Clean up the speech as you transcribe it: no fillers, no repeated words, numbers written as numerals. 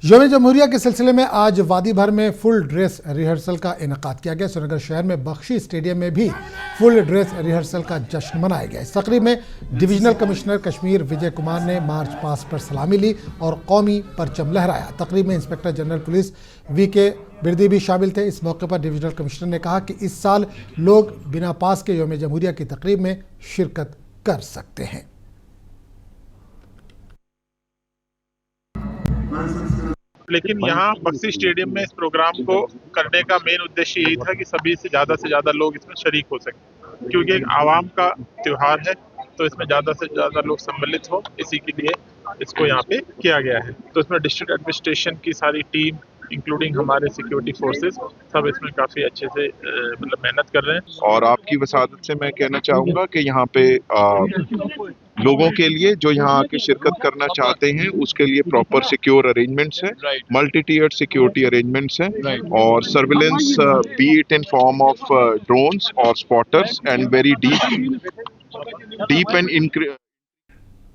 यौम जमहूरिया के सिलसिले में आज वादी भर में फुल ड्रेस रिहर्सल का इनेकाद किया गया। श्रीनगर शहर में बख्शी स्टेडियम में भी फुल ड्रेस रिहर्सल का जश्न मनाया गया। इस तकरीब में डिविजनल कमिश्नर कश्मीर विजय कुमार ने मार्च पास्ट पर सलामी ली और कौमी परचम लहराया। तकरीब में inspector general police VK Birdi भी शामिल थे। इस मौके पर डिविजनल कमिश्नर ने कहा कि इस साल लोग बिना पास के यौम जमहूरिया की तकरीब में शिरकत कर सकते हैं। लेकिन यहाँ बक्सी स्टेडियम में इस प्रोग्राम को करने का मेन उद्देश्य यही था कि सभी से ज़्यादा लोग इसमें शरीक हो सकें, क्योंकि एक आवाम का त्यौहार है, तो इसमें ज़्यादा से ज़्यादा लोग सम्मिलित हो, इसी के लिए इसको यहाँ पे किया गया है। तो इसमें डिस्ट्रिक्ट एडमिनिस्ट्रेशन की सारी टीम इंक्लूडिंग हमारे सिक्योरिटी फोर्सेस सब इसमें काफ़ी अच्छे से मतलब मेहनत कर रहे हैं। और आपकी वसादत से मैं कहना चाहूँगा कि यहाँ पे लोगों के लिए जो यहाँ आके शिरकत करना चाहते हैं उसके लिए प्रॉपर सिक्योर अरेंजमेंट्स हैं, मल्टी टियर्ड सिक्योरिटी अरेंजमेंट्स हैं और surveillance be it in form of drones और spotters and very deep and